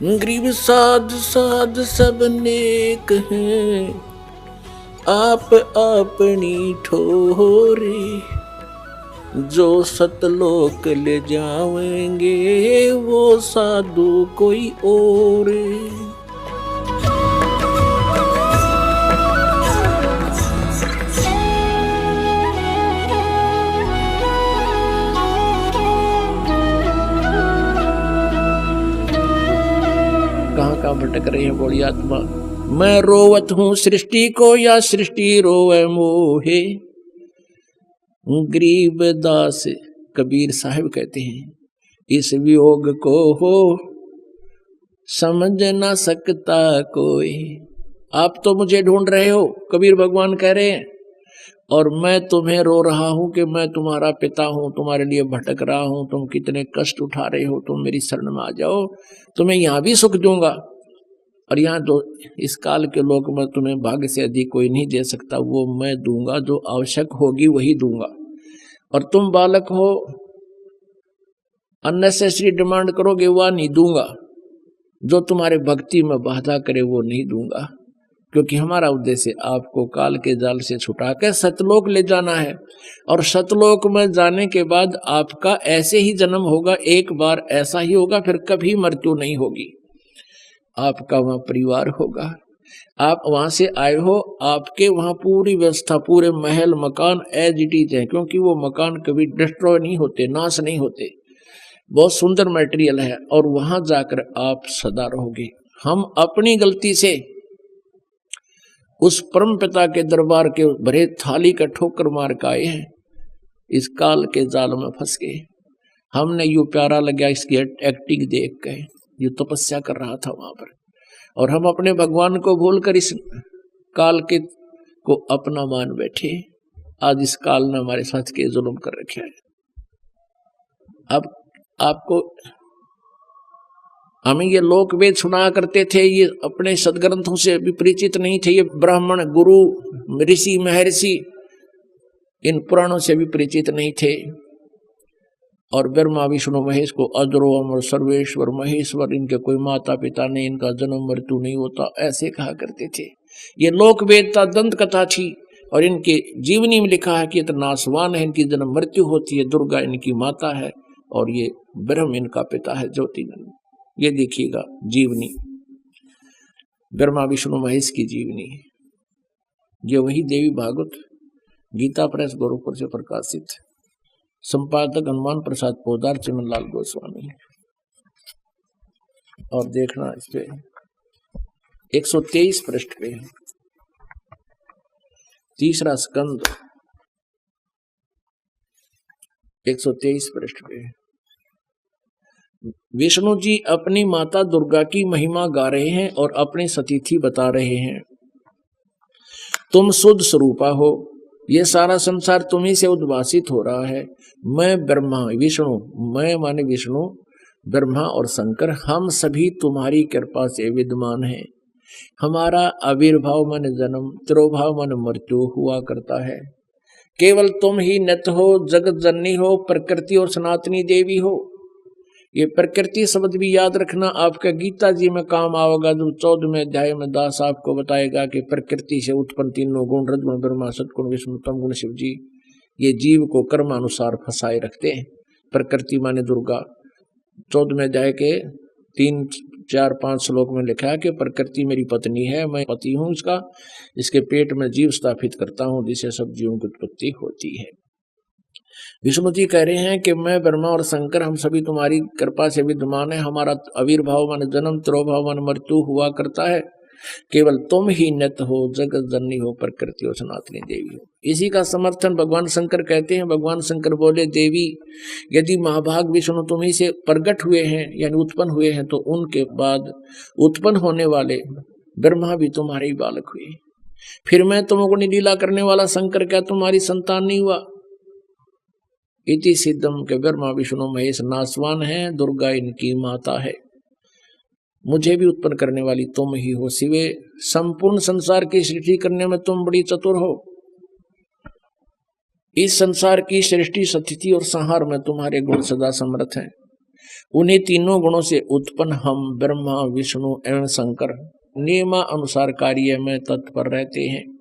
Grieve साध साध सब नेक हैं, आप अपनी ठोरे। जो सतलोक ले जाएंगे वो साधु कोई और। कहाँ भटक रही है बोली आत्मा। मैं रोवत हूँ सृष्टि को या सृष्टि रोवे मोहे। गरीबदास कबीर साहब कहते हैं इस वियोग को हो समझ ना सकता कोई। आप तो मुझे ढूंढ रहे हो, कबीर भगवान कह रहे हैं, और मैं तुम्हें रो रहा हूं कि मैं तुम्हारा पिता हूं, तुम्हारे लिए भटक रहा हूं, तुम कितने कष्ट उठा रहे हो, तुम मेरी शरण में आ जाओ, तुम्हें यहां भी सुख दूंगा। और यहाँ तो इस काल के लोग में तुम्हें भाग्य से अधिक कोई नहीं दे सकता, वो मैं दूंगा, जो आवश्यक होगी वही दूंगा। और तुम बालक हो, अननेसेसरी डिमांड करोगे वह नहीं दूंगा, जो तुम्हारे भक्ति में बाधा करे वो नहीं दूंगा। क्योंकि हमारा उद्देश्य आपको काल के जाल से छुटा कर सतलोक ले जाना है। और सतलोक में जाने के बाद आपका ऐसे ही जन्म होगा, एक बार ऐसा ही होगा, फिर कभी मृत्यु नहीं होगी। आपका वहां परिवार होगा, आप वहां से आए हो, आपके वहां पूरी व्यवस्था, पूरे महल मकान एज इट इज है, क्योंकि वो मकान कभी डिस्ट्रॉय नहीं होते, नाश नहीं होते, बहुत सुंदर मटेरियल है। और वहां जाकर आप सदा रहोगे। हम अपनी गलती से उस परम पिता के दरबार के भरे थाली का ठोकर मार के आए हैं, इस काल के जाल में फंस गए। हमने यूं प्यारा लगा इसकी एक्टिंग देख के, ये तपस्या कर रहा था वहां पर, और हम अपने भगवान को भूलकर इस काल के को अपना मान बैठे। आज इस काल ने हमारे साथ के जुल्म कर रखे हैं। अब आपको हमें ये लोक वेद सुना करते थे, ये अपने सदग्रंथों से भी परिचित नहीं थे, ये ब्राह्मण गुरु ऋषि महर्षि इन पुराणों से भी परिचित नहीं थे। और ब्रह्मा विष्णु महेश को अजरो अमर सर्वेश्वर महेश्वर, इनके कोई माता पिता नहीं, इनका जन्म मृत्यु नहीं होता, ऐसे कहा करते थे। ये लोक वेदता दंत कथा थी, और इनके जीवनी में लिखा है कि ये तो नासवान है, इनकी जन्म मृत्यु होती है, दुर्गा इनकी माता है और ये ब्रह्म इनका पिता है, ज्योति। ये देखिएगा जीवनी, ब्रह्मा विष्णु महेश की जीवनी है। ये वही देवी भागवत गीता प्रेस गोरखपुर से प्रकाशित, संपादक हनुमान प्रसाद पोदार, चिमनलाल गोस्वामी। और देखना इस पे 123 पृष्ठ पे है, तीसरा स्कंद 123 पृष्ठ पे। विष्णु जी अपनी माता दुर्गा की महिमा गा रहे हैं और अपनी सतीथि बता रहे हैं। तुम शुद्ध स्वरूपा हो, ये सारा संसार तुम्ही से उद्भासित हो रहा है। मैं ब्रह्मा विष्णु, मैं माने विष्णु ब्रह्मा और शंकर, हम सभी तुम्हारी कृपा से विद्यमान हैं। हमारा आविर्भाव मन जन्म, तिरोभाव मन मृत्यु हुआ करता है। केवल तुम ही नित्य हो, जगत जननी हो, प्रकृति और सनातनी देवी हो। ये प्रकृति शब्द भी याद रखना, आपका गीता जी में काम आएगा, जो 14वें अध्याय में दास आपको बताएगा कि प्रकृति से उत्पन्न तीनों गुण, रजगुण ब्रह्मा, सतगुण विष्णु, तम गुण शिव जी, ये जीव को कर्मानुसार फंसाए रखते हैं। प्रकृति माने दुर्गा, 14वें अध्याय के 3, 4, 5 श्लोक में लिखा है कि प्रकृति मेरी पत्नी है, मैं पति हूँ इसका, इसके पेट में जीव स्थापित करता हूँ, जिससे सब जीवों की उत्पत्ति होती है। विष्णु जी कह रहे हैं कि मैं ब्रह्मा और शंकर हम सभी तुम्हारी कृपा से विद्यमान है। हमारा आविर्भाव मन जन्म, तिरोभाव मन मृत्यु हुआ करता है। केवल तुम ही नित्य हो, जगत जननी हो, प्रकृति और सनातनी देवी हो। इसी का समर्थन भगवान शंकर कहते हैं। भगवान शंकर बोले, देवी यदि महाभाग विष्णु तुम्ही से प्रकट हुए हैं यानी उत्पन्न हुए हैं, तो उनके बाद उत्पन्न होने वाले ब्रह्मा भी तुम्हारे ही बालक हुए। फिर मैं तुमको लीला करने वाला शंकर क्या तुम्हारी संतान नहीं हुआ? इति सिद्धम के ब्रह्मा विष्णु महेश नासवान है, दुर्गा इनकी माता है। मुझे भी उत्पन्न करने वाली तुम ही हो शिवे। संपूर्ण संसार की सृष्टि करने में तुम बड़ी चतुर हो। इस संसार की सृष्टि, स्थिति और संहार में तुम्हारे गुण सदा समर्थ हैं। उन्हीं तीनों गुणों से उत्पन्न हम ब्रह्मा विष्णु एवं शंकर नियमानुसार कार्य में तत्पर रहते हैं।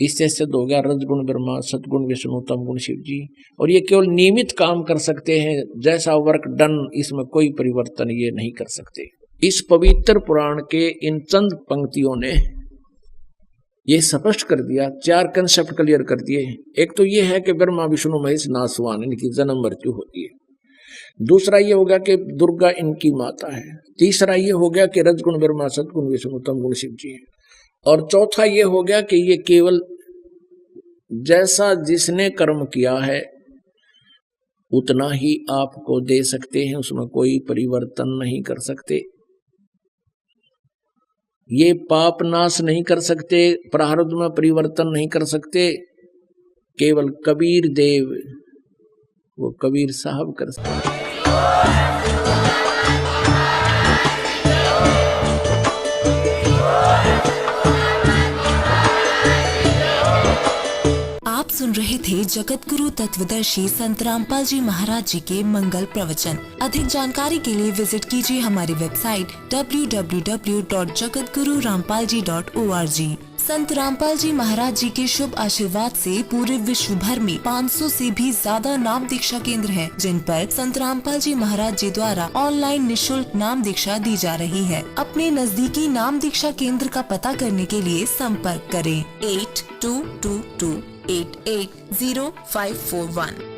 इससे सिद्ध हो गया रजगुण ब्रह्मा, सतगुण विष्णु, तमगुण शिव जी। और ये केवल नियमित काम कर सकते हैं, जैसा वर्क डन, इसमें कोई परिवर्तन ये नहीं कर सकते। इस पवित्र पुराण के इन चंद पंक्तियों ने ये स्पष्ट कर दिया, 4 कंसेप्ट क्लियर कर दिए। एक तो ये है कि ब्रह्मा विष्णु महेश नासवान, इनकी जन्म मृत्यु होती है। दूसरा ये हो गया कि दुर्गा इनकी माता है। तीसरा ये हो गया कि रजगुण ब्रह्मा, सतगुण विष्णु, तमगुण शिव जी है। और चौथा ये हो गया कि ये केवल जैसा जिसने कर्म किया है उतना ही आपको दे सकते हैं, उसमें कोई परिवर्तन नहीं कर सकते। ये पाप नाश नहीं कर सकते, प्रारब्ध में परिवर्तन नहीं कर सकते, केवल कबीर देव, वो कबीर साहब कर सकते। आप सुन रहे थे जगत गुरु तत्वदर्शी संत रामपाल जी महाराज जी के मंगल प्रवचन। अधिक जानकारी के लिए विजिट कीजिए हमारी वेबसाइट www.jagatgururampalji.org। संत रामपाल जी महाराज जी के शुभ आशीर्वाद से पूरे विश्व भर में 500 से भी ज्यादा नाम दीक्षा केंद्र हैं, जिन पर संत रामपाल जी महाराज जी द्वारा ऑनलाइन निशुल्क नाम दीक्षा दी जा रही है। अपने नजदीकी नाम दीक्षा केंद्र का पता करने के लिए संपर्क करें 8222880541।